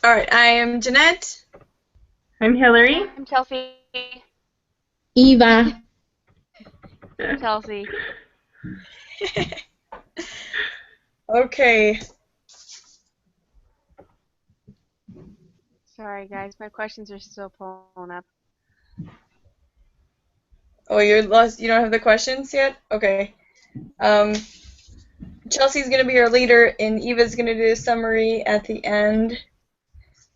All right, I am Jeanette. I'm Hillary. I'm Chelsea. Eva. Chelsea. Okay. Sorry, guys. My questions are still pulling up. Oh, you're lost. You don't have the questions yet? Okay. Um, Chelsea's gonna be our leader, and Eva's gonna do a summary at the end.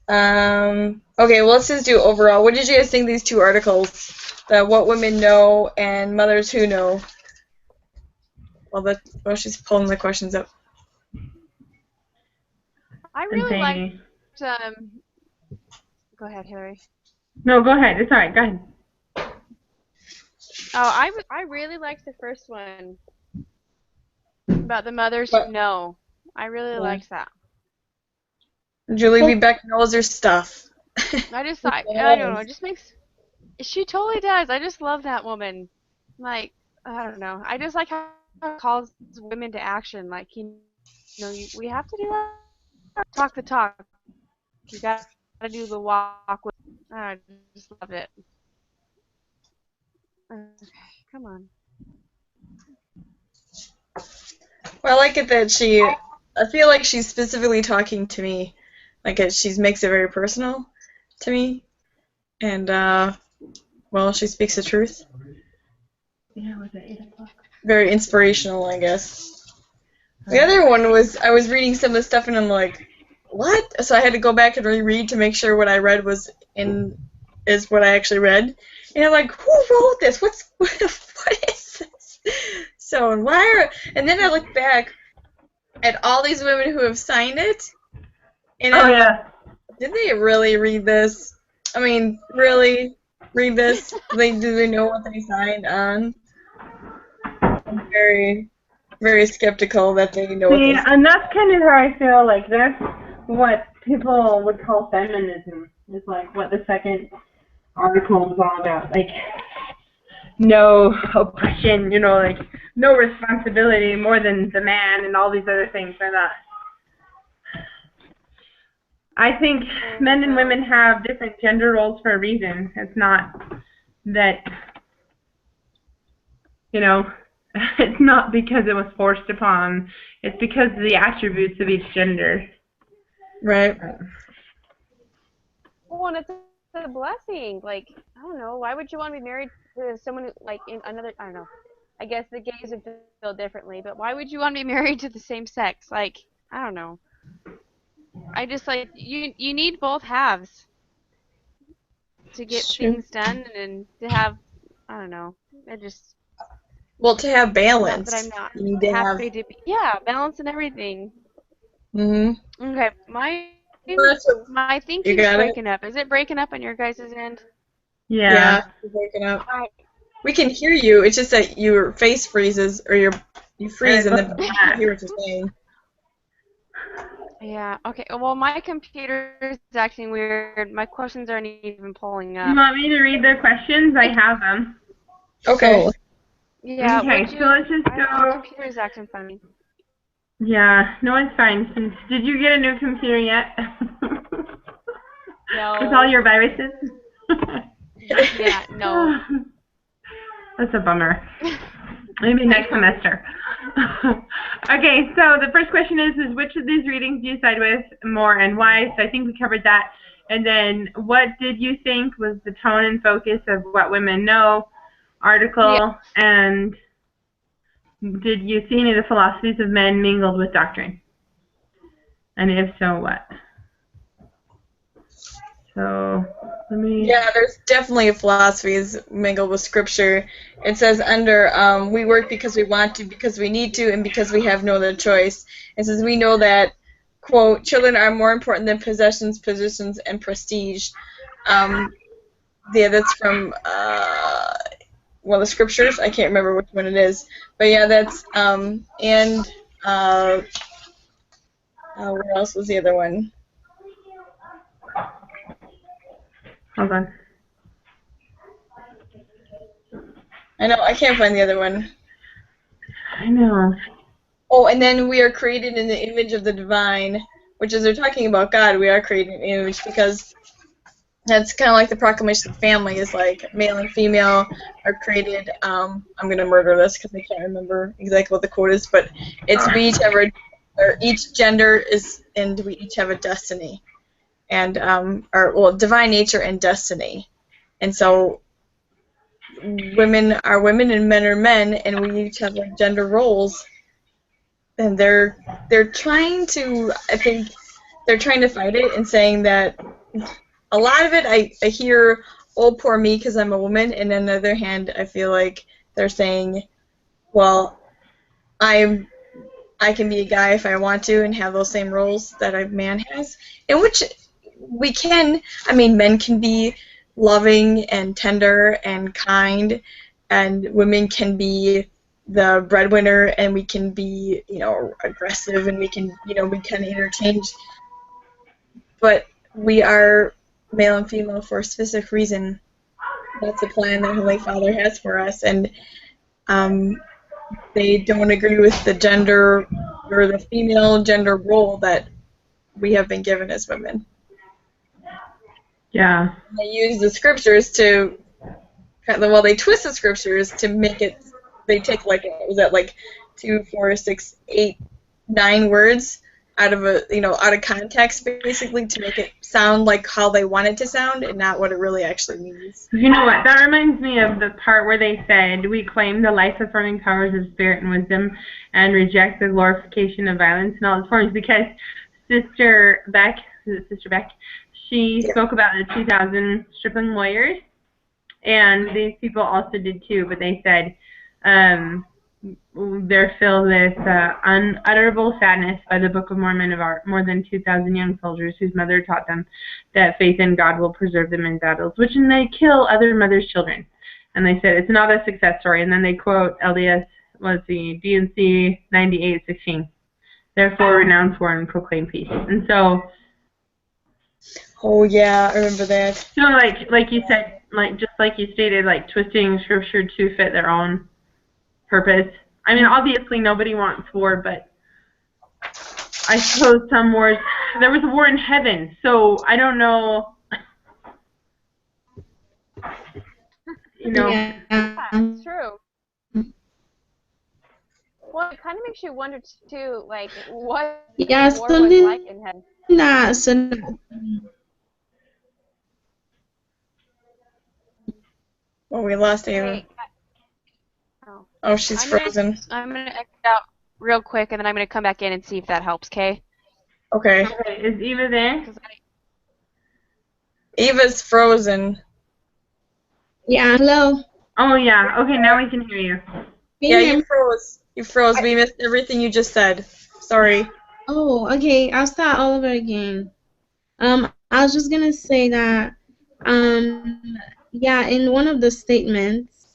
Okay, well, let's just do overall. What did you guys think of these two articles? The What Women Know and Mothers Who Know. Well, she's pulling the questions up. I And really liked. they... Go ahead, Hillary. No, go ahead. It's all right. Go ahead. I really liked the first one about the mothers who What? know. I really Yeah. liked that. Julie B. Beck knows her stuff. I just thought, I don't know, it just makes. She totally does. I just love that woman. Like, I don't know. I just like how it calls women to action. Like, we have to do talk the talk. You gotta do the walk. I just love it. Okay, come on. Well, I like it that I feel like she's specifically talking to me. Like she makes it very personal to me. And, well, she speaks the truth. Yeah, was it 8 o'clock? Very inspirational, I guess. The other one was, I was reading some of the stuff and I'm like, what? So I had to go back and reread to make sure what I read is what I actually read. And I'm like, who wrote this? What is this? So, and then I look back at all these women who have signed it, and Oh, yeah. did they really read this? I mean, really read this? Do they know what they signed on? I'm very, very skeptical that they know what See, they signed. and that's kind of how I feel like that's what people would call feminism, is like what the second article was all about. Like, no oppression, like no responsibility more than the man and all these other things are that. I think men and women have different gender roles for a reason. It's not that, it's not because it was forced upon. It's because of the attributes of each gender. Right. Well, and it's a blessing. Like, I don't know. Why would you want to be married to someone who, like, in another, I don't know. I guess the gays would feel differently, but why would you want to be married to the same sex? Like, I don't know. I just, like, you need both halves to get Sure. things done and to have, I don't know. I just, Well, to have not that I'm balance, not you need to have. happy to be, yeah, balance and everything. Mhm. Okay, Well, that's what my you thinking's got it. breaking up. Is it breaking up on your guys' end? Yeah. Yeah, you're breaking up. Alright. We can hear you. It's just that your face freezes, or you freeze, and then we can't hear what you're saying. Yeah, okay. Well, my computer is acting weird. My questions aren't even pulling Do you up. want me to read the questions? I have them. Okay. Yeah, Okay, would you? so let's just My go. computer is acting funny. Yeah, no, it's fine. Did you get a new computer yet? No. With all your viruses? Yeah, no. That's a bummer. Maybe next semester. Okay, so the first question is which of these readings do you side with more and why? So I think we covered that. And then what did you think was the tone and focus of What Women Know article? Yeah. And did you see any of the philosophies of men mingled with doctrine? And if so, what? So let me... Yeah, there's definitely philosophies mingled with scripture. It says under, we work because we want to, because we need to, and because we have no other choice. It says we know that, quote, children are more important than possessions, positions, and prestige. Yeah, that's from, well, the scriptures. I can't remember which one it is. But yeah, that's, where else was the other one? Hold on. I know, I can't find the other one. I know. Oh, and then we are created in the image of the divine. which is they're talking about God. We are created in the image because that's kind of like the proclamation of family is like male and female are created. I'm gonna murder this because I can't remember exactly what the quote is, but it's we each have or each gender is and we each have a destiny and divine nature and destiny, and so women are women and men are men, and we each have like gender roles, and they're trying to they're trying to fight it and saying that a lot of it I hear, oh, poor me because I'm a woman, and on the other hand, I feel like they're saying, well, I can be a guy if I want to and have those same roles that a man has, in which we can. I mean, men can be loving and tender and kind, and women can be the breadwinner, and we can be, aggressive, and we can, we can interchange, but we are male and female for a specific reason. That's the plan that Holy Father has for us, and they don't agree with the gender or the female gender role that we have been given as women. Yeah. They use the scriptures to, they twist the scriptures to make it, they take like, was that like 2, 4, 6, 8, 9 words out of out of context, basically, to make it sound like how they want it to sound and not what it really actually means. You know what? That reminds me of the part where they said, we claim the life-affirming powers of spirit and wisdom and reject the glorification of violence in all its forms, because Sister Beck, she spoke about the 2000 stripling lawyers, and these people also did too, but they said they're filled with unutterable sadness by the Book of Mormon of our more than 2,000 young soldiers whose mother taught them that faith in God will preserve them in battles, which they kill other mothers' children. And they said it's not a success story. And then they quote LDS, DNC 98:16. Therefore, renounce war and proclaim peace. And so. Oh yeah, I remember that. So like you said, just like you stated, like twisting scripture to fit their own purpose. I mean, obviously nobody wants war, but I suppose some wars. There was a war in heaven, so I don't know. Yeah. It's true. Well, it kind of makes you wonder too, like what Yeah, war was like in heaven. Oh, we lost Ava. Hey, oh, she's frozen. I'm gonna exit out real quick, and then I'm gonna come back in and see if that helps. Okay. Okay. Is Eva there? Eva's frozen. Yeah, hello. Oh yeah. Okay, now we can hear you. Yeah, you froze. You froze. We missed everything you just said. Sorry. Oh, okay. I'll start all over again. I was just gonna say that, yeah, in one of the statements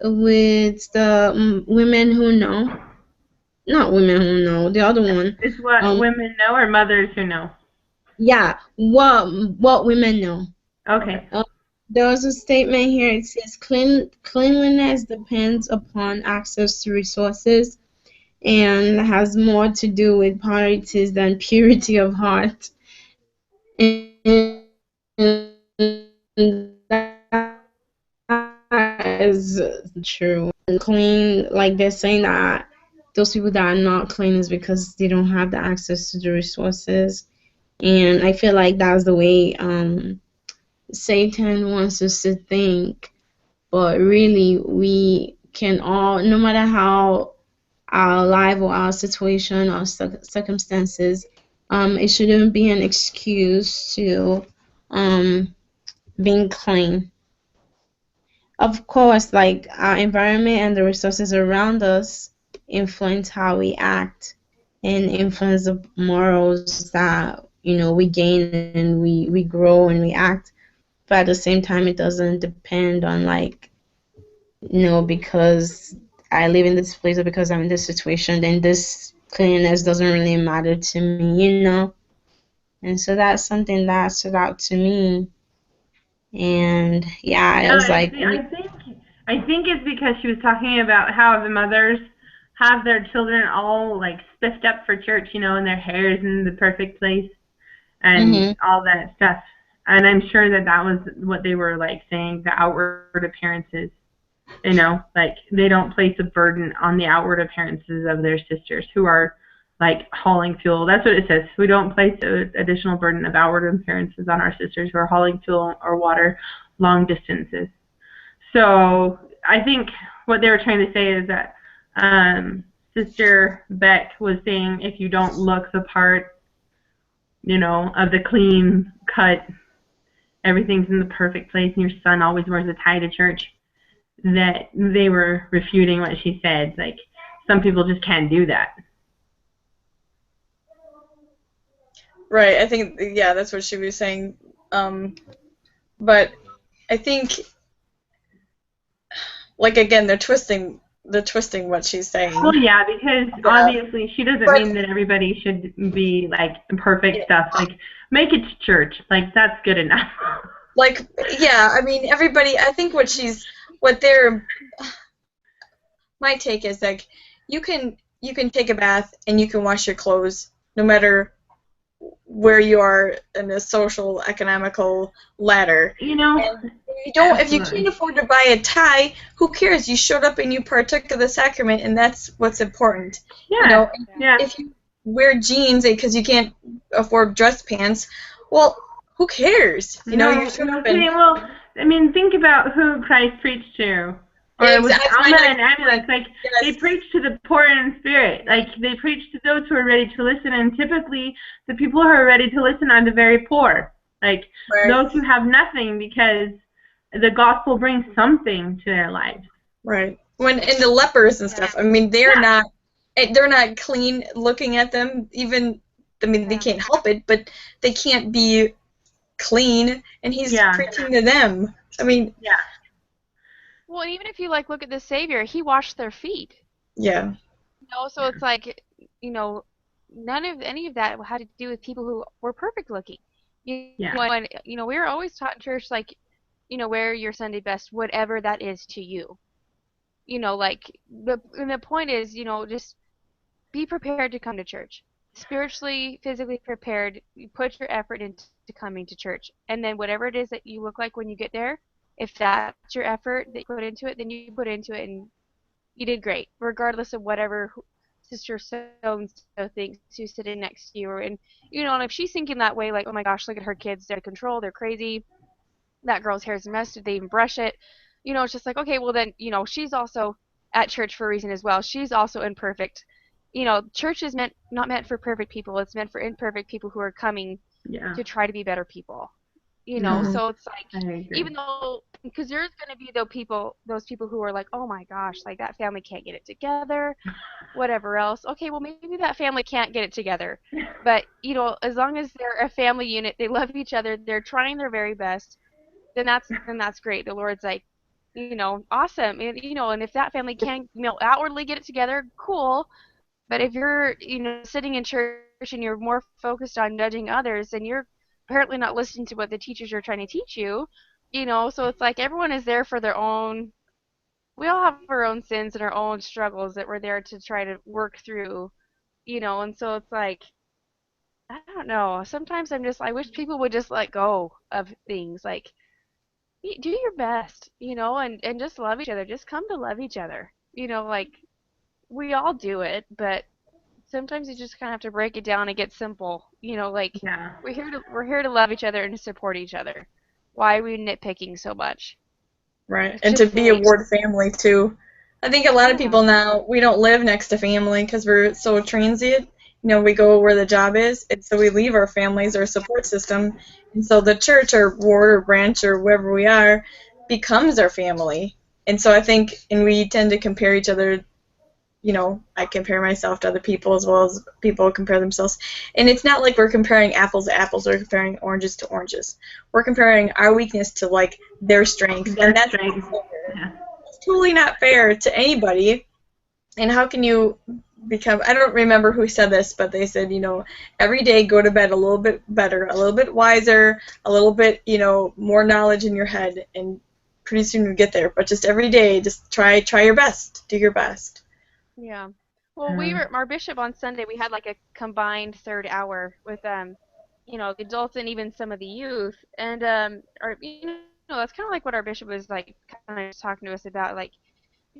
with the women who know, not women who know, the other one. It's what women know or mothers who know? Yeah, what women know. Okay. There was a statement here. It says cleanliness depends upon access to resources and has more to do with purity than purity of heart. And that is true. Clean, like they're saying that those people that are not clean is because they don't have the access to the resources. And I feel like that's the way Satan wants us to think. But really, we can all, no matter how our life or our situation or circumstances, it shouldn't be an excuse to being clean. Of course, like our environment and the resources around us influence how we act and influence the morals that we gain and we grow and we act. But at the same time, it doesn't depend on because I live in this place or because I'm in this situation, then this cleanliness doesn't really matter to me, And so that's something that stood out to me. And yeah, it was like. I think it's because she was talking about how the mothers have their children all like spiffed up for church, and their hair is in the perfect place and all that stuff. And I'm sure that was what they were like saying, the outward appearances. Like they don't place a burden on the outward appearances of their sisters who are like hauling fuel. That's what it says. We don't place an additional burden of outward appearances on our sisters who are hauling fuel or water long distances. So I think what they were trying to say is that Sister Beck was saying if you don't look the part, of the clean cut, everything's in the perfect place, and your son always wears a tie to church, that they were refuting what she said. Like, some people just can't do that. Right, I think, yeah, that's what she was saying. But I think, like, again, they're twisting what she's saying. Well, yeah, because obviously she doesn't mean that everybody should be, like, perfect stuff. Like, make it to church. Like, that's good enough. Like, yeah, I mean, everybody, I think my take is, like, you can take a bath and you can wash your clothes no matter where you are in the social, economical ladder. And if you can't afford to buy a tie, who cares? You showed up and you partook of the sacrament, and that's what's important. Yeah. If you wear jeans because you can't afford dress pants, well, who cares? You showed up and... Well, I mean, think about who Christ preached to. Or it was Alma and Ambulance. Like, they preach to the poor in spirit. Like, they preach to those who are ready to listen. And typically, the people who are ready to listen are the very poor. Like, those who have nothing, because the gospel brings something to their lives. Right. And the lepers and stuff, I mean, they're not clean looking at them. Even, I mean, they can't help it, but they can't be clean. And he's preaching to them. I mean... Yeah. Well, even if you look at the Savior, he washed their feet. Yeah. So it's like, any of that had to do with people who were perfect looking. We were always taught in church, wear your Sunday best, whatever that is to you. The point is, just be prepared to come to church. Spiritually, physically prepared. You put your effort into coming to church, and then whatever it is that you look like when you get there. If that's your effort that you put into it, then you put into it, and you did great, regardless of whatever Sister so-and-so thinks who's sitting next to you. And if she's thinking that way, like, oh my gosh, look at her kids, they're out of control, they're crazy, that girl's hair's a mess, did they even brush it? It's just like, okay, well then, she's also at church for a reason as well. She's also imperfect. Church is not meant for perfect people. It's meant for imperfect people who are coming to try to be better people. So it's like, even though, because there's going to be those people who are like, oh my gosh, like that family can't get it together, whatever else. Okay, well maybe that family can't get it together, but as long as they're a family unit, they love each other, they're trying their very best, then that's great. The Lord's like, awesome, and and if that family can't outwardly get it together, cool. But if you're sitting in church and you're more focused on judging others, then you're apparently not listening to what the teachers are trying to teach you, so it's like everyone is there for their own, we all have our own sins and our own struggles that we're there to try to work through, and so it's like, I don't know, sometimes I wish people would just let go of things, like, do your best, and just love each other, just come to love each other, like, we all do it, but sometimes you just kind of have to break it down and get simple. We're here to love each other and to support each other. Why are we nitpicking so much? Right, and to be a ward family too. I think a lot of people now, we don't live next to family because we're so transient. We go where the job is, and so we leave our families, our support system, and so the church or ward or branch or wherever we are becomes our family. And so I think, and we tend to compare each other. I compare myself to other people as well as people compare themselves. And it's not like we're comparing apples to apples or comparing oranges to oranges. We're comparing our weakness to, like, their strength. And that's It's totally not fair to anybody. And how can you become, I don't remember who said this, but they said, every day go to bed a little bit better, a little bit wiser, a little bit, more knowledge in your head, and pretty soon you get there. But just every day, just try your best. Do your best. Yeah. Well, our bishop on Sunday, we had like a combined third hour with the adults and even some of the youth, and that's kind of like what our bishop was like kind of talking to us about, like,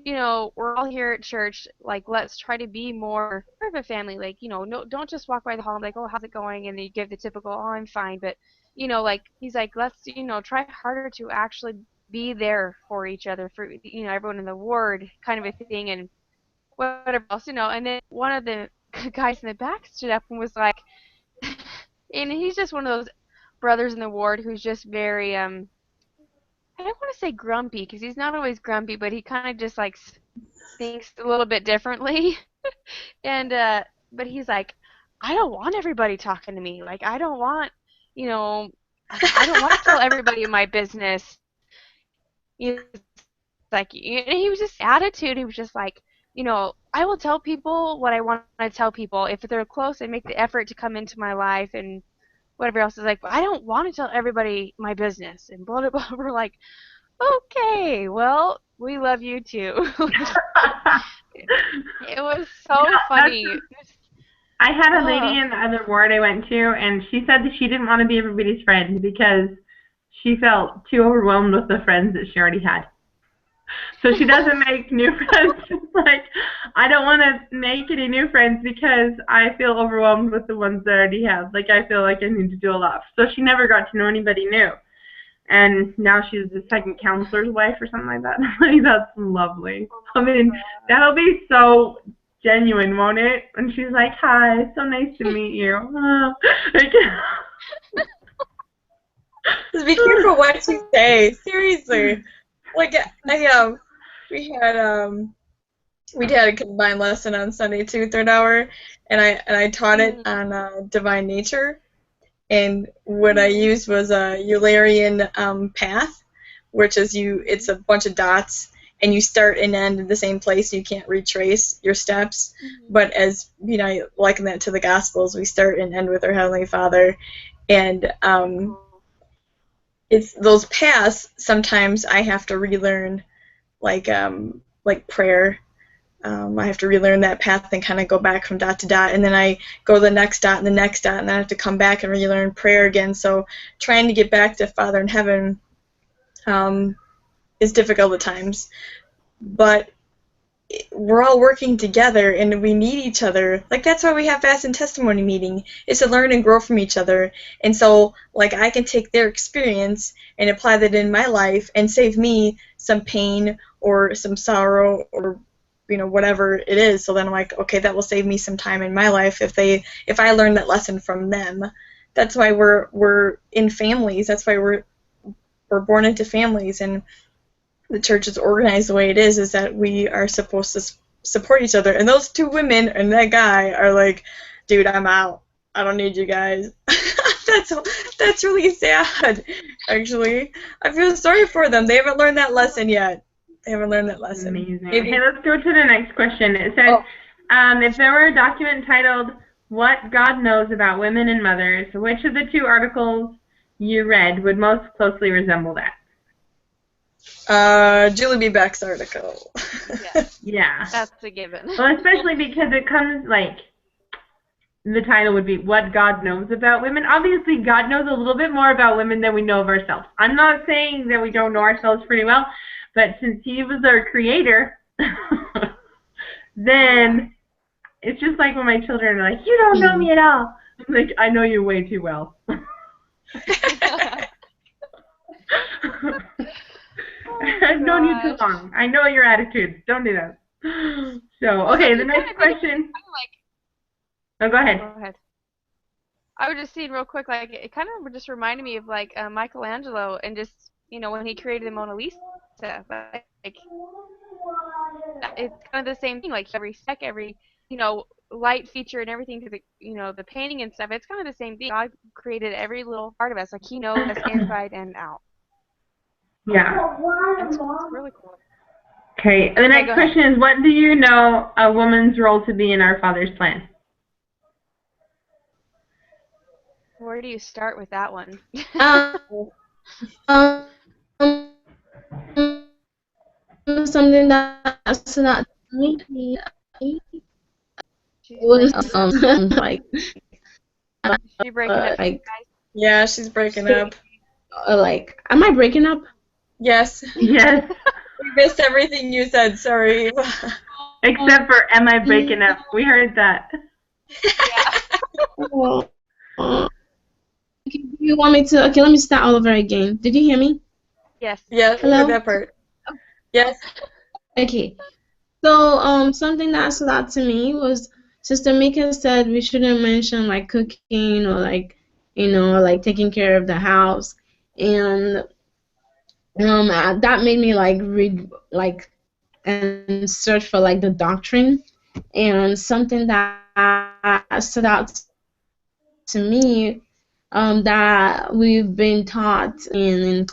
we're all here at church, like, let's try to be more of a family, like, no, don't just walk by the hall and be like, oh, how's it going, and then you give the typical, oh, I'm fine, but, like, he's like, let's, try harder to actually be there for each other, for, everyone in the ward, kind of a thing, and whatever else, and then one of the guys in the back stood up and was like, and he's just one of those brothers in the ward who's just very, I don't want to say grumpy, because he's not always grumpy, but he kind of just, like, thinks a little bit differently. And, but he's like, I don't want everybody talking to me. Like, I don't want, you know, I don't want to tell everybody my business. He's like, and he was just attitude. He was just like, I will tell people what I want to tell people. If they're close, I make the effort to come into my life and whatever else. Is like, I don't want to tell everybody my business and blah blah blah. We're like, okay, well, we love you too. It was so funny. I had a lady in the other ward I went to, and she said that she didn't want to be everybody's friend because she felt too overwhelmed with the friends that she already had. So she doesn't make new friends. Like, I don't want to make any new friends because I feel overwhelmed with the ones that I already have. Like, I feel like I need to do a lot. So she never got to know anybody new. And now she's the second counselor's wife or something like that. Like, that's lovely. I mean, that'll be so genuine, won't it? And she's like, hi, so nice to meet you. Just be careful what you say. Seriously. Like, we had a combined lesson on Sunday too, third hour, and I taught it on divine nature, and what I used was a Eulerian path, which is it's a bunch of dots, and you start and end in the same place. You can't retrace your steps, but as I liken that to the Gospels, we start and end with our Heavenly Father, and it's those paths. Sometimes I have to relearn, like prayer. I have to relearn that path and kind of go back from dot to dot, and then I go to the next dot and the next dot, and then I have to come back and relearn prayer again. So trying to get back to Father in Heaven is difficult at times, but we're all working together and we need each other. Like, that's why we have Fast and Testimony meeting, is to learn and grow from each other. And so, like, I can take their experience and apply that in my life and save me some pain or some sorrow or whatever it is. So then I'm like, okay, that will save me some time in my life if I learn that lesson from them. That's why we're in families. That's why we're born into families, and the church is organized the way it is that we are supposed to support each other. And those two women and that guy are like, dude, I'm out. I don't need you guys. That's really sad, actually. I feel sorry for them. They haven't learned that lesson yet. Amazing. Okay, let's go to the next question. It says, if there were a document titled What God Knows About Women and Mothers, which of the two articles you read would most closely resemble that? Julie B. Beck's article. Yeah. That's a given. Well, especially because it comes, like, the title would be What God Knows About Women. Obviously, God knows a little bit more about women than we know of ourselves. I'm not saying that we don't know ourselves pretty well, but since he was our creator, then it's just like when my children are like, you don't know me at all. I'm like, I know you way too well. I've known you too long. I know your attitudes. Don't do that. So, okay, the next question. Oh, go ahead. I was just seeing real quick, like, it kind of just reminded me of, like, Michelangelo and just, when he created the Mona Lisa. Like, it's kind of the same thing. Like, every spec, every, light feature and everything to the, the painting and stuff, it's kind of the same thing. God created every little part of us. Like, he knows us inside and out. Yeah. It's really cool. Okay, the next question is, what do you know a woman's role to be in our Father's plan? Where do you start with that one? Something that's not me. She's was breaking up. like Is she breaking up, like guys? Yeah, she's breaking up. like am I breaking up? Yes. Yes. We missed everything you said. Sorry, Eva. Except for, am I breaking up? We heard that. Yeah. Oh, okay, do you want me to? Okay, let me start all over again. Did you hear me? Yes. Yeah, we heard Hello? that part. Yes. Okay. So, something that stood out to me was Sister Mika said we shouldn't mention like cooking or like, like taking care of the house. And that made me like read like and search for like the doctrine. And something that stood out to me, that we've been taught in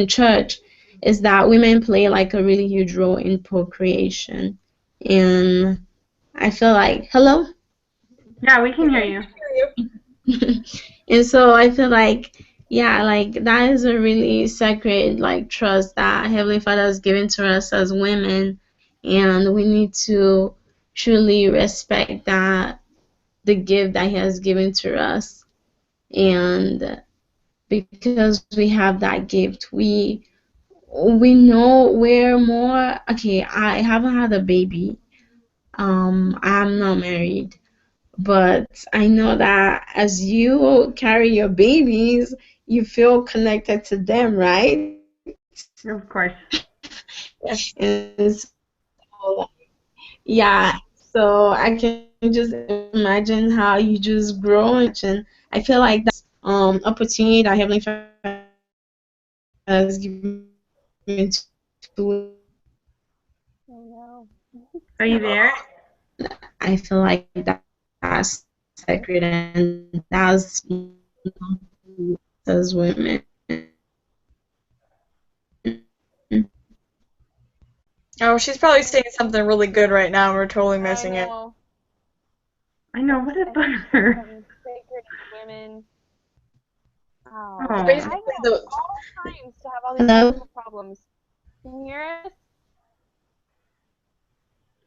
church is that women play like a really huge role in procreation. And I feel like, hello? Yeah, we can hear you. And so I feel like, yeah, like that is a really sacred like trust that Heavenly Father has given to us as women, and we need to truly respect that the gift that He has given to us. And because we have that gift, we know we're more okay. I haven't had a baby. I'm not married, but I know that as you carry your babies, you feel connected to them, right? Of course. Yes. And so, yeah, so I can just imagine how you just grow and I feel like that's opportunity that Heavenly Father has given to Oh no. Are you there? I feel like that's sacred and that's as women. Oh, she's probably saying something really good right now. And we're totally I missing it. know. I know, what a I think she said bummer. something sacred as women. Oh, Oh. I Basically, know. the All times to have all these Hello? medical problems. Can you hear us?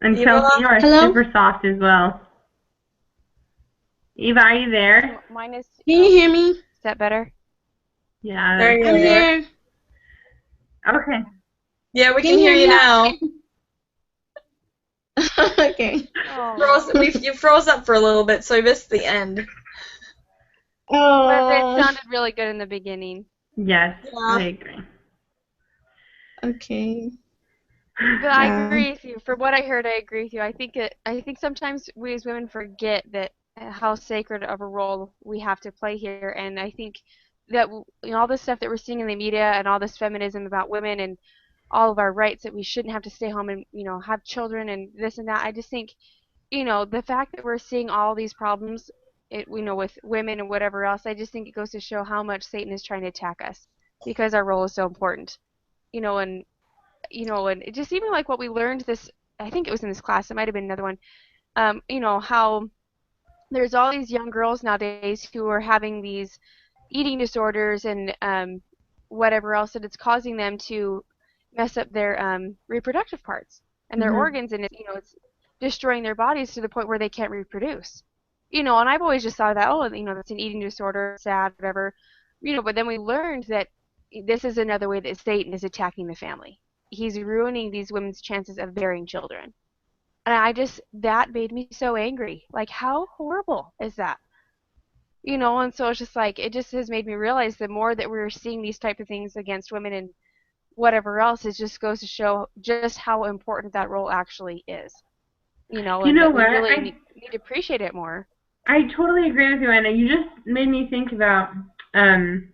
And Eva. Chelsea, you are Hello? super soft as well. Eva, are you there? Mine is. Can you Oh, hear me? is that better? Yeah, There that's you I'm are. better. here. Okay. Yeah, we Can can you hear hear you me? now. Okay. Oh. You froze up for a little bit, so we missed the end. But it Oh, sounded really good in the beginning. Yes, I Yeah. agree. okay. But I Yeah. agree with you. For what I heard, I agree with you. I think sometimes we as women forget that how sacred of a role we have to play here, and I think that all this stuff that we're seeing in the media and all this feminism about women and all of our rights that we shouldn't have to stay home and have children and this and that. I just think the fact that we're seeing all these problems, with women and whatever else, I just think it goes to show how much Satan is trying to attack us because our role is so important. And and it just even like what we learned this, I think it was in this class, it might have been another one, how there's all these young girls nowadays who are having these eating disorders and whatever else, that it's causing them to mess up their reproductive parts and their Mhm. organs, and it's destroying their bodies to the point where they can't reproduce. And I've always just thought that, oh, that's an eating disorder, sad, whatever. But then we learned that this is another way that Satan is attacking the family. He's ruining these women's chances of bearing children. And that made me so angry. Like, how horrible is that? And so it's just like, it just has made me realize the more that we're seeing these type of things against women and whatever else, it just goes to show just how important that role actually is. You And know that we what? really need to appreciate it more. I totally agree with you, Anna. You just made me think about um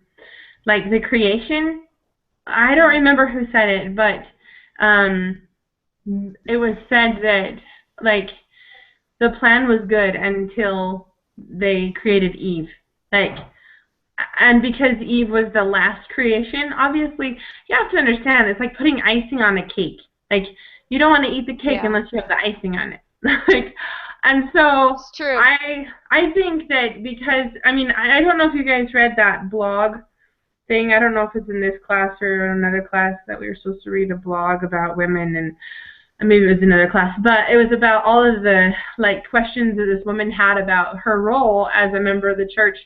like the creation. I don't remember who said it, but um it was said that like the plan was good until they created Eve. Like, and because Eve was the last creation, obviously you have to understand it's like putting icing on a cake. Like, you don't want to eat the cake Yeah, unless you have the icing on it. Like, and so it's true. I think that because I mean I don't know if you guys read that blog thing. I don't know if it's in this class or another class that we were supposed to read a blog about women, maybe it was another class, but it was about all of the like questions that this woman had about her role as a member of the church,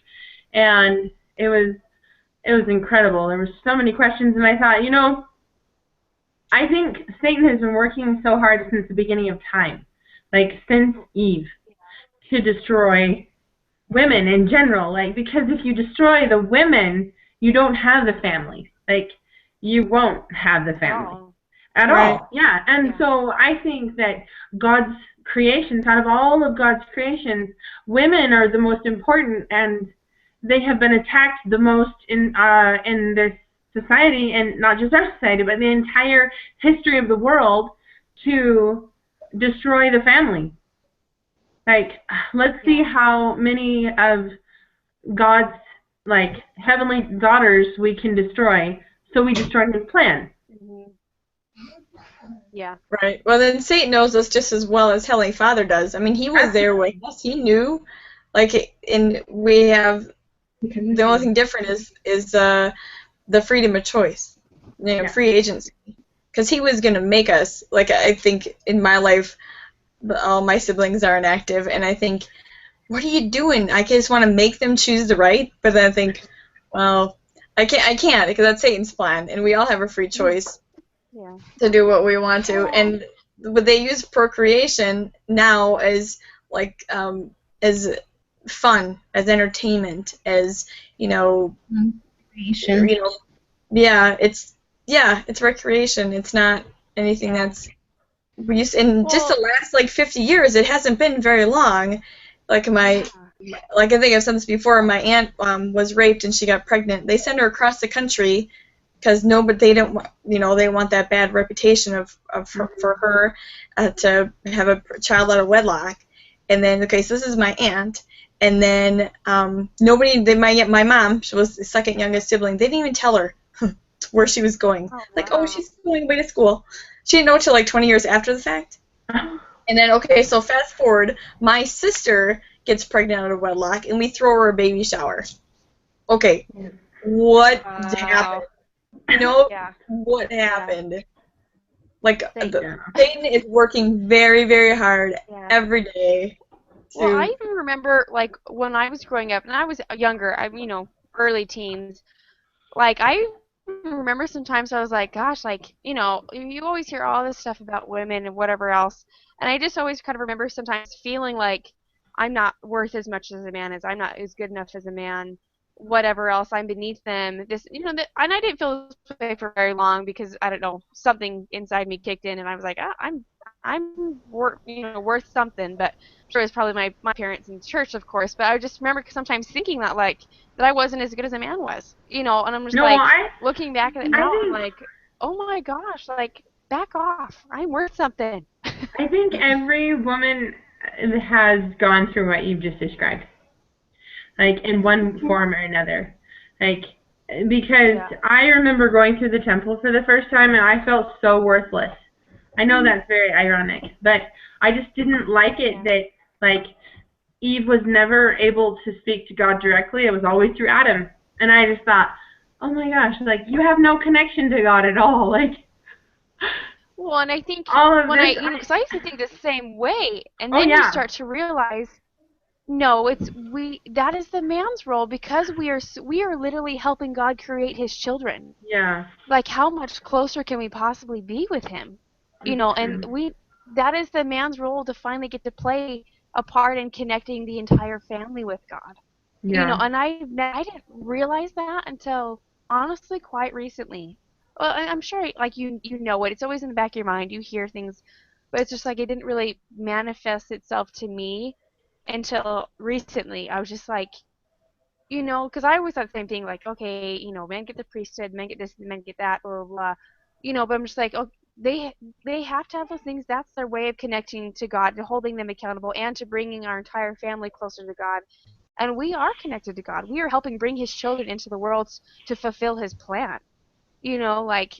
and it was incredible. There were so many questions, and I thought, I think Satan has been working so hard since the beginning of time, like since Eve, to destroy women in general. Like, because if you destroy the women, you don't have the family. Like, you won't have the family at all. Yeah, and so I think that God's creations, out of all of God's creations, women are the most important, and they have been attacked the most in this society, and not just our society, but the entire history of the world, to destroy the family. Like, let's see how many of God's like heavenly daughters we can destroy. So we destroy his plan. Yeah. Right. Well, then Satan knows us just as well as Heavenly Father does. I mean, he was there with us. He knew. Like, and we have the only thing different is the freedom of choice, free agency. Because he was going to make us. Like, I think in my life, all my siblings are inactive, and I think, what are you doing? I just want to make them choose the right, but then I think, well, I can't because that's Satan's plan, and we all have a free choice to do what we want to. And but they use procreation now as like as fun, as entertainment, as recreation. It's recreation. It's not anything that's just the last like 50 years. It hasn't been very long. Like I think I've said this before. My aunt was raped and she got pregnant. They sent her across the country because they don't want, they want that bad reputation for her to have a child out of wedlock. And then so this is my aunt, and then my mom, she was the second youngest sibling. They didn't even tell her where she was going. She's going away to school. She didn't know till like 20 years after the fact. And then, so fast forward, my sister gets pregnant out of wedlock, and we throw her a baby shower. Okay, what happened? What happened? Like, Satan is working very, very hard every day. Well, I even remember, like, when I was growing up, and I was younger, early teens, like, I remember sometimes I was like, gosh, like, you always hear all this stuff about women and whatever else, and I just always kind of remember sometimes feeling like I'm not worth as much as a man, as I'm not as good enough as a man, whatever else, I'm beneath them. And I didn't feel this way for very long because I don't know, something inside me kicked in, and I was like, I'm worth something. But I'm sure it's probably my parents in church, of course. But I just remember sometimes thinking that that I wasn't as good as a man was, and I'm just looking back at it now, I'm like, oh my gosh, like, back off, I'm worth something. I think every woman has gone through what you've just described, like in one form or another, like, because I remember going through the temple for the first time and I felt so worthless. I know that's very ironic, but I just didn't like it that, like, Eve was never able to speak to God directly. It was always through Adam. And I just thought, oh my gosh, like, you have no connection to God at all. Like, well, and I think when because I used to think the same way, and then you start to realize, no, that is the man's role, because we are literally helping God create his children. Yeah. Like, how much closer can we possibly be with him? And that is the man's role, to finally get to play a part in connecting the entire family with God. Yeah. And I didn't realize that until, honestly, quite recently. Well, I'm sure, like, you know it. It's always in the back of your mind. You hear things, but it's just like it didn't really manifest itself to me until recently. I was just like, because I always thought the same thing, like, okay, men get the priesthood, men get this, men get that, blah, blah, blah. But I'm just like, oh, they have to have those things. That's their way of connecting to God, to holding them accountable, and to bringing our entire family closer to God. And we are connected to God. We are helping bring his children into the world to fulfill his plan. Like,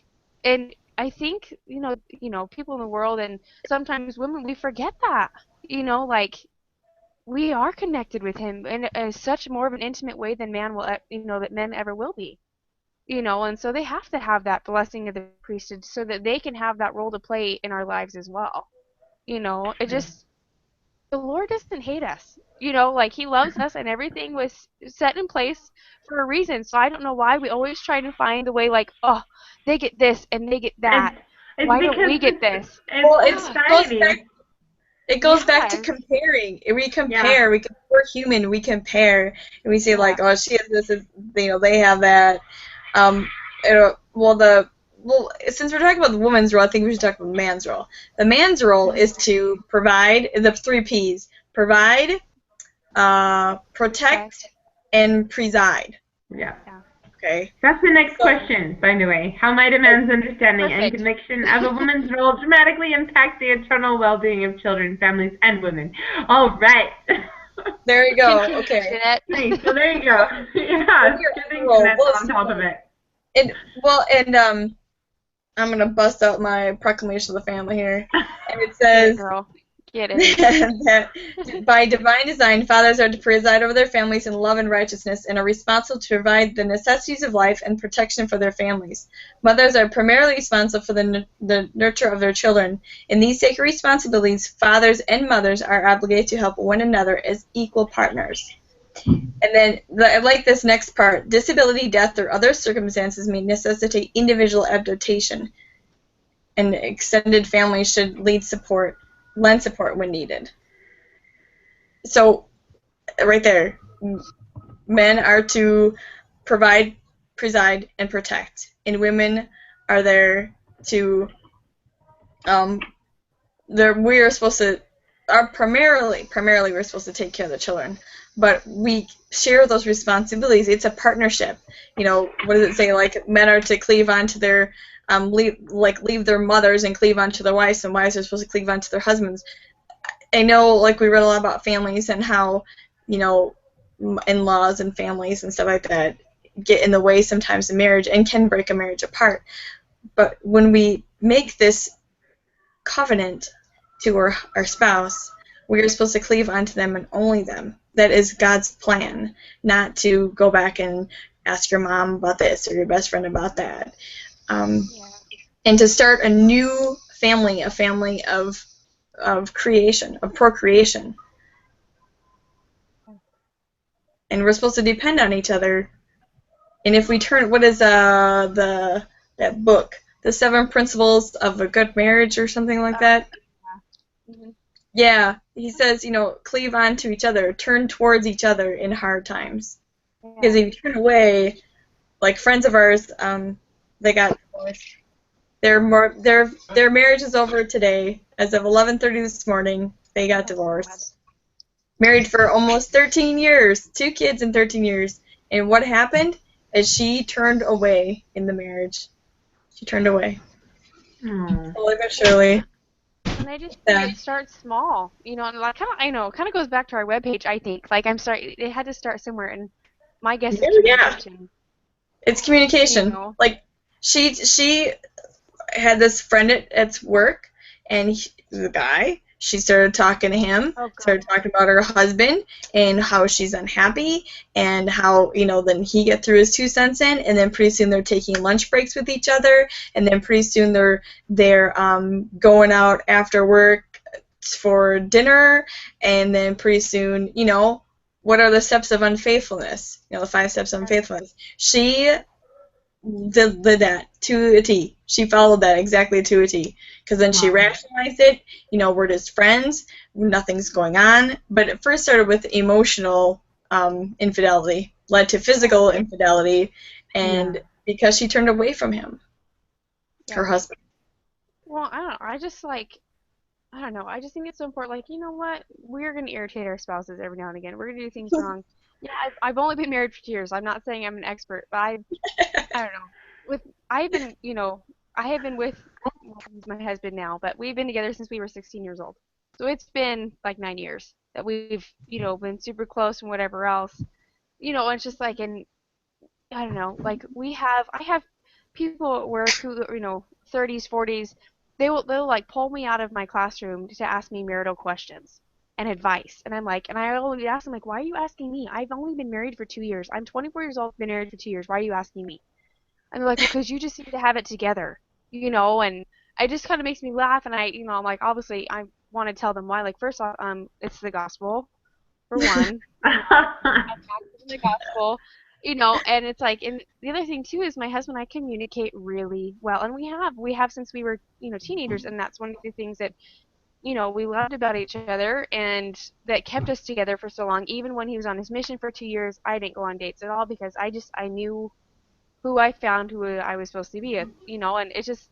and I think, people in the world, and sometimes women, we forget that. Like, we are connected with him in such more of an intimate way than that men ever will be. you know, and so they have to have that blessing of the priesthood so that they can have that role to play in our lives as well. You know, it just, the Lord doesn't hate us. You know, like He loves us and everything was set in place for a reason. So I don't know why we always try to find the way like, oh, they get this and they get that. It's Why don't because we get this? Well, it's society. it goes back to Yes. comparing. We Yeah. compare. We're human. We compare, and we say Yeah. like, oh, she has this. You know, they have that. Um, well, since we're talking about the woman's role, I think we should talk about the man's role. The man's role is to provide the 3 P's: provide, protect, and preside. Yeah. Okay. That's the next So- question, by the way. How might a man's understanding and Perfect. conviction of a woman's role dramatically impact the eternal well-being of children, families, and women? All right. There you go. Continue, Okay. Jeanette. Nice. So there you go. Yeah. Good thing Jeanette's on top of it. I'm gonna bust out my proclamation of the family here, and it Get it, says girl. Get it. that by divine design, fathers are to preside over their families in love and righteousness and are responsible to provide the necessities of life and protection for their families. Mothers are primarily responsible for the nurture of their children. In these sacred responsibilities, fathers and mothers are obligated to help one another as equal partners. And then I like this next part. Disability, death, or other circumstances may necessitate individual adaptation, and extended families should lend support when needed. So, right there, men are to provide, preside, and protect, and women are there to. We are supposed to. Primarily, we're supposed to take care of the children, but we share those responsibilities. It's a partnership. You know, what does it say? Like, men are to cleave onto their leave their mothers and cleave onto their wives, and wives are supposed to cleave onto their husbands. I know, like, we read a lot about families and how, you know, in-laws and families and stuff like that get in the way sometimes in marriage and can break a marriage apart. But when we make this covenant to our spouse, we are supposed to cleave onto them and only them. That is God's plan, not to go back and ask your mom about this or your best friend about that. And to start a new family, a family of creation, of procreation. And we're supposed to depend on each other. And if we turn, what is that book, The 7 Principles of a Good Marriage or something like that? Mm-hmm. Yeah, he says, you know, cleave on to each other, turn towards each other in hard times. Because if you turn away, like friends of ours, they got divorced. Their marriage is over today. As of 11:30 this morning, they got divorced. Married for almost 13 years, 2 kids in 13 years. And what happened is she turned away in the marriage. She turned away. Slowly but surely. And I just think it starts small, you know, and like kind of goes back to our webpage. I think like it had to start somewhere, and my guess is communication. It's communication. You know? Like she had this friend at work, and the guy. She started talking to him, started talking about her husband and how she's unhappy and how, you know, then he get through his 2 cents in, and then pretty soon they're taking lunch breaks with each other, and then pretty soon they're going out after work for dinner, and then pretty soon, you know, what are the steps of unfaithfulness? You know, the 5 steps of unfaithfulness. She did that to a T. She followed that exactly to a T. Because then she rationalized it. You know, we're just friends. Nothing's going on. But it first started with emotional infidelity, led to physical infidelity, and because she turned away from him, her husband. Well, I don't know. I don't know. I just think it's so important. Like, you know what? We're going to irritate our spouses every now and again. We're going to do things wrong. Yeah, I've only been married for 2 years. I'm not saying I'm an expert, but I don't know. I have been with my husband now, but we've been together since we were 16 years old. So it's been like 9 years that we've, you know, been super close and whatever else. You know, it's just like, and I don't know, like I have people at work who, you know, 30s, 40s, they'll like pull me out of my classroom to ask me marital questions and advice. And I'm like, and I always ask them, like, why are you asking me? I've only been married for 2 years. I'm 24 years old, been married for 2 years. Why are you asking me? And they're like, well, because you just seem to have it together, you know, and it just kind of makes me laugh. And I'm like, obviously, I want to tell them why. Like, first off, it's the gospel, for one. In the gospel, and it's like, and the other thing too is my husband and I communicate really well, and we have since we were, teenagers, and that's one of the things that, we loved about each other and that kept us together for so long. Even when he was on his mission for 2 years, I didn't go on dates at all because I knew who I found, who I was supposed to be with, and it's just,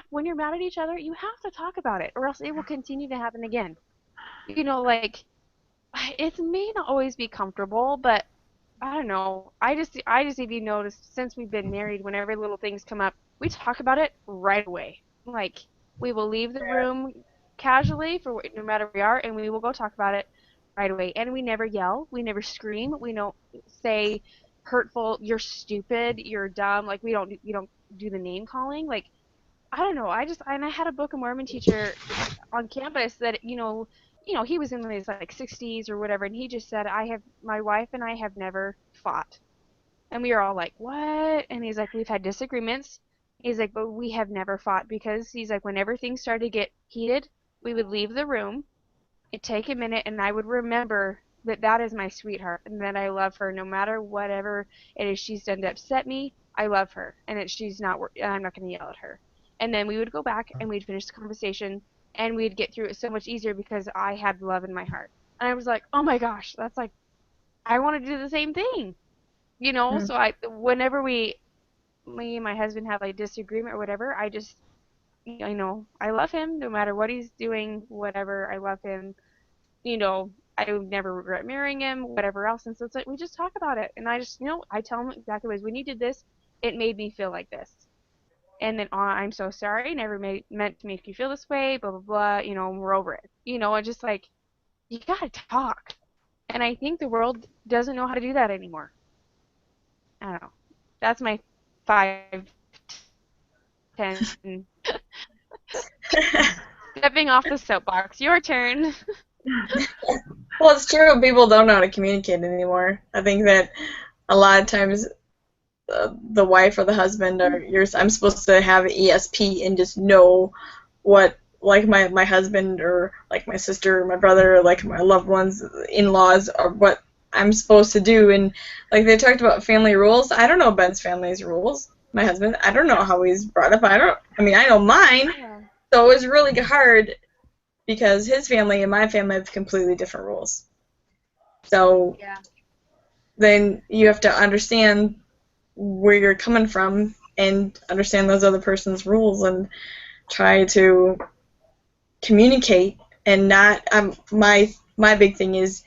when you're mad at each other, you have to talk about it, or else it will continue to happen again. Like, it may not always be comfortable, but I don't know. I just if you noticed, since we've been married, whenever little things come up, we talk about it right away. Like, we will leave the room casually for no matter where we are, and we will go talk about it right away. And we never yell, we never scream, we don't say hurtful, "You're stupid, you're dumb." Like, we don't do the name calling. Like, I don't know. I had a Book of Mormon teacher on campus that he was in his like 60s or whatever, and he just said, my wife and I have never fought. And we were all like, what? And he's like, we've had disagreements. He's like, but we have never fought, because he's like, whenever things started to get heated, we would leave the room. It'd take a minute, and I would remember that is my sweetheart, and that I love her no matter whatever it is she's done to upset me. I love her, and I'm not going to yell at her. And then we would go back and we'd finish the conversation, and we'd get through it so much easier because I had love in my heart. And I was like, oh my gosh, that's like, I want to do the same thing, Mm. So whenever me and my husband have a disagreement or whatever, I just, I love him no matter what he's doing, whatever. I love him, I would never regret marrying him, whatever else. And so it's like, we just talk about it. And I just, I tell him exactly what it is. When you did this, it made me feel like this. And then, I'm so sorry, never meant to make you feel this way, blah, blah, blah, we're over it. And just like, you gotta talk. And I think the world doesn't know how to do that anymore. I don't know. That's my 5, 10, stepping off the soapbox. Your turn. Well, it's true. People don't know how to communicate anymore. I think that a lot of times the wife or the husband or I'm supposed to have ESP and just know what, like my husband or like my sister or my brother or like my loved ones, in-laws, or what I'm supposed to do. And like they talked about family rules. I don't know Ben's family's rules. My husband, I don't know how he's brought up. I know mine. Yeah. So it was really hard because his family and my family have completely different rules. So Yeah. then you have to understand where you're coming from and understand those other person's rules and try to communicate and not my big thing is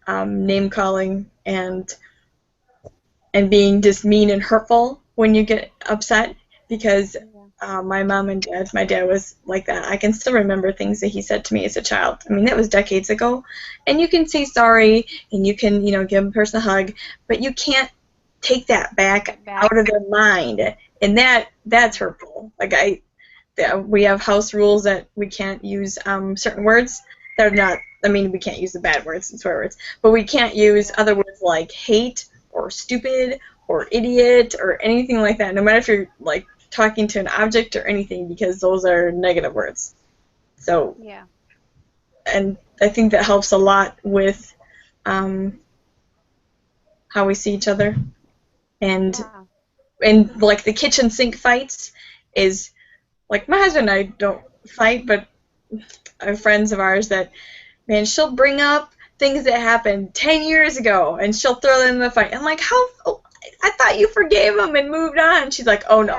name calling and being just mean and hurtful when you get upset, because my dad was like that. I can still remember things that he said to me as a child. I mean, that was decades ago. And you can say sorry and you can, give a person a hug, but you can't take that back out of their mind. And that's hurtful. Like we have house rules that we can't use certain words. They're not, we can't use the bad words and swear words, but we can't use other words like hate or stupid or idiot or anything like that, no matter if you're like talking to an object or anything, because those are negative words. So, Yeah. And I think that helps a lot with how we see each other. And like the kitchen sink fights is, like my husband and I don't fight, but I have friends of ours that, man, she'll bring up things that happened 10 years ago and she'll throw them in the fight. I'm like, I thought you forgave him and moved on. She's like, oh no,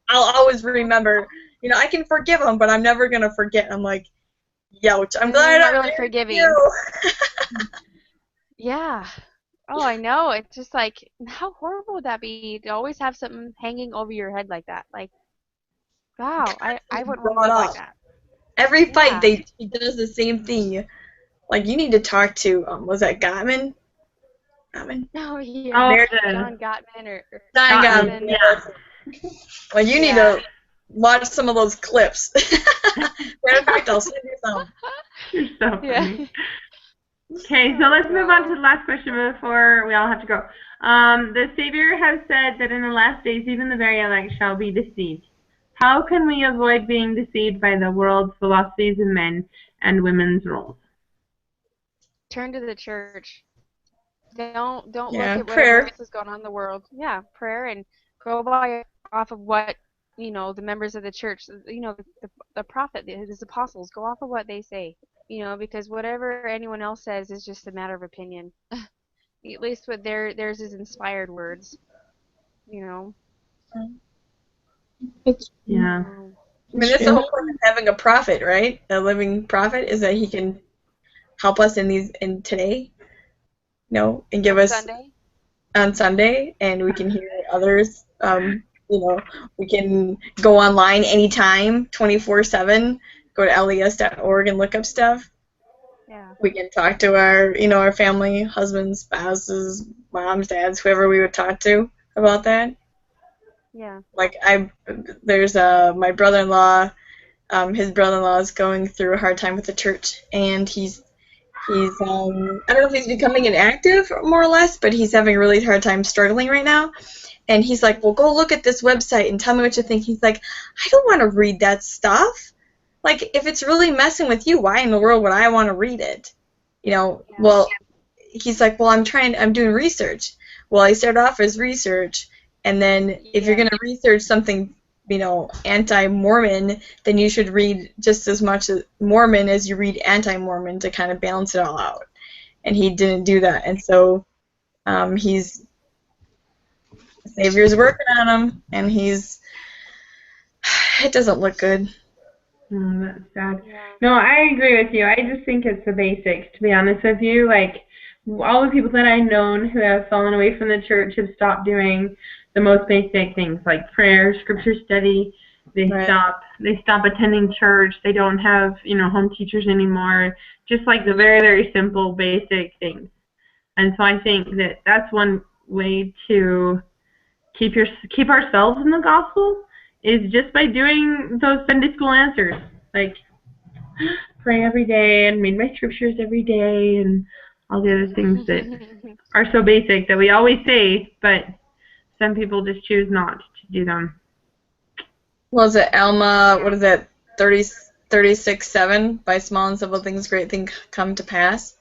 I'll always remember. I can forgive him, but I'm never gonna forget. I'm like, youch. I'm glad not I'm really forgiving. you. Yeah. Oh, I know. It's just like, how horrible would that be to always have something hanging over your head like that? Like, wow, I wouldn't want to live like that. Every fight, he does the same thing. Like, you need to talk to, was that Gottman? Oh, yeah. John Gottman or John Gottman. Yeah. Well, you need to watch some of those clips. Matter of fact, I'll send you some. You're so funny. Okay, so let's move on to the last question before we all have to go. The Savior has said that in the last days, even the very elect shall be deceived. How can we avoid being deceived by the world's philosophies of men and women's roles? Turn to the church. Don't look Yeah, at whatever prayer. else is going on in the world. Yeah, prayer and go by off of what the members of the church, the prophet, his apostles, go off of what they say. Because whatever anyone else says is just a matter of opinion. At least what theirs is inspired words. You know. It's, Yeah. I mean, it's that's the true. whole point of having a prophet, right? A living prophet is that he can help us in today, and give On us Sunday. on Sunday, and we can hear others. We can go online anytime, 24/7. Go to les.org and look up stuff. Yeah. We can talk to our family, husbands, spouses, moms, dads, whoever we would talk to about that. Yeah. Like there's my brother-in-law. His brother-in-law is going through a hard time with the church, and he's I don't know if he's becoming inactive more or less, but he's having a really hard time struggling right now. And he's like, well, go look at this website and tell me what you think. He's like, I don't want to read that stuff. Like, if it's really messing with you, why in the world would I want to read it? Well, he's like, well, I'm doing research. Well, I started off as research, and then if you're going to research something, anti-Mormon, then you should read just as much Mormon as you read anti-Mormon to kind of balance it all out. And he didn't do that, and so Savior's working on him, and it doesn't look good. Oh, that's sad. Yeah. No, I agree with you. I just think it's the basics, to be honest with you. Like, all the people that I've known who have fallen away from the church have stopped doing the most basic things like prayer, scripture study. They Right. stop attending church. They don't have, home teachers anymore. Just like the very, very simple, basic things. And so I think that that's one way to keep ourselves in the gospel is just by doing those Sunday school answers, like pray every day and read my scriptures every day and all the other things that are so basic that we always say, but some people just choose not to do them. Was it Alma? What is that? 36:7. By small and simple things, great things come to pass.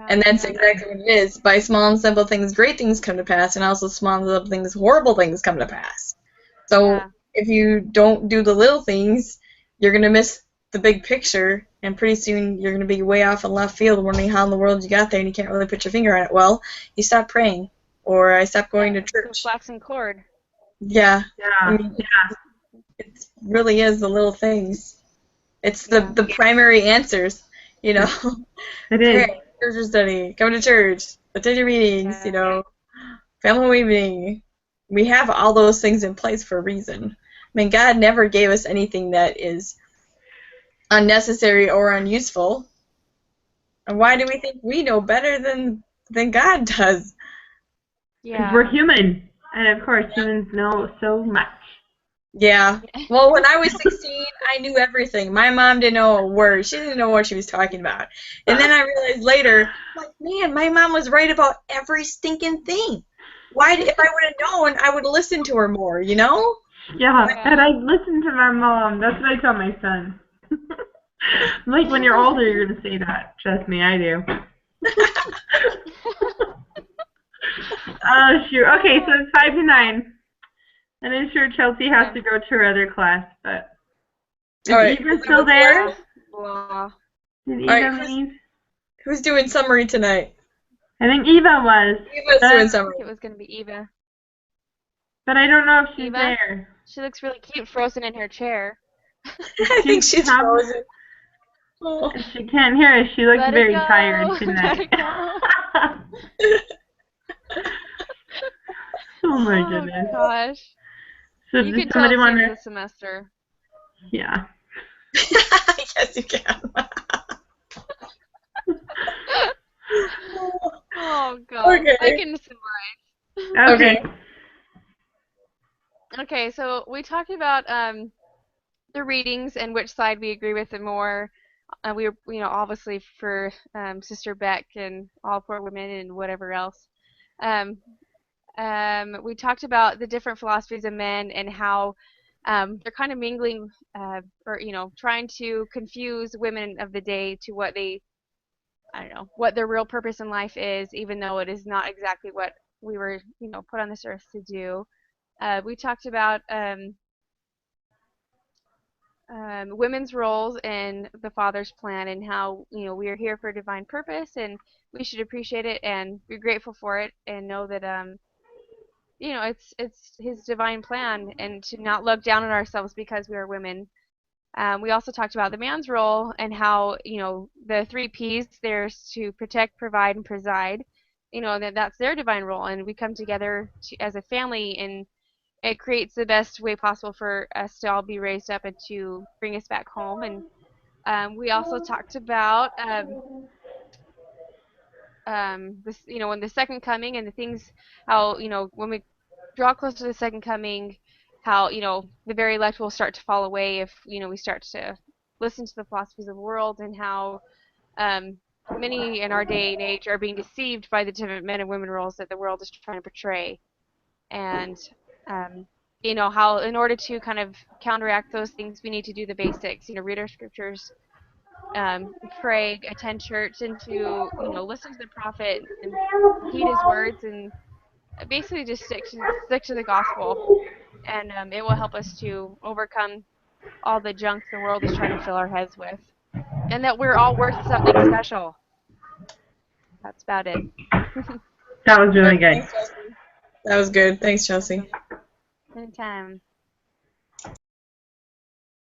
And that's exactly what it is. By small and simple things, great things come to pass, and also small and simple things, horrible things come to pass. So if you don't do the little things, you're going to miss the big picture, and pretty soon you're going to be way off in left field wondering how in the world you got there and you can't really put your finger on it. Well, you stop praying, or I stopped going to church. Flaxen cord. Yeah. Yeah. I mean, it really is the little things. It's the primary answers, It is. Prayer, scripture study, come to church, attend your meetings, family evening. We have all those things in place for a reason. I mean, God never gave us anything that is unnecessary or unuseful. And why do we think we know better than God does? Because we're human, and of course humans know so much. Yeah. Well, when I was 16, I knew everything. My mom didn't know a word. She didn't know what she was talking about. And then I realized later, like, man, my mom was right about every stinking thing. If I would have known, I would have listened to her more, Yeah, and I listened to my mom. That's what I tell my son. Like, when you're older, you're going to say that. Trust me, I do. Oh, shoot. Okay, so it's 5 to 9. And I'm sure Chelsea has to go to her other class, but is Eva still there? Did Eva leave? Who's doing summary tonight? I think Eva was. Eva's doing summary. I think it was going to be Eva. But I don't know if she's there. She looks really cute frozen in her chair. I think she's frozen. Oh. She can't hear us. She looks very tired tonight. Oh my goodness. Gosh. So you does somebody want to? The semester. Yeah. Yes, you can. Oh God. Okay. I can summarize. Okay. Okay, so we talked about the readings and which side we agree with it more. we were, obviously for Sister Beck and all poor women and whatever else. Um, we talked about the different philosophies of men and how they're kind of mingling, or trying to confuse women of the day to what they, I don't know, what their real purpose in life is, even though it is not exactly what we were, put on this earth to do. We talked about women's roles in the Father's plan and how we are here for a divine purpose and we should appreciate it and be grateful for it and know that it's His divine plan and to not look down on ourselves because we are women. We also talked about the man's role and how the three P's, there's to protect, provide, and preside. That's their divine role, and we come together as a family and it creates the best way possible for us to all be raised up and to bring us back home. And we also talked about this, when the second coming and the things, how when we draw close to the second coming, how the very elect will start to fall away if we start to listen to the philosophies of the world, and how many in our day and age are being deceived by the different men and women roles that the world is trying to portray. And how in order to kind of counteract those things, we need to do the basics. Read our scriptures, pray, attend church, and to listen to the prophet and heed his words, and basically just stick to the gospel, and it will help us to overcome all the junk the world is trying to fill our heads with, and that we're all worth something special. That's about it. That was really good. Thanks, Chelsea. That was good. Thanks, Chelsea. Anytime.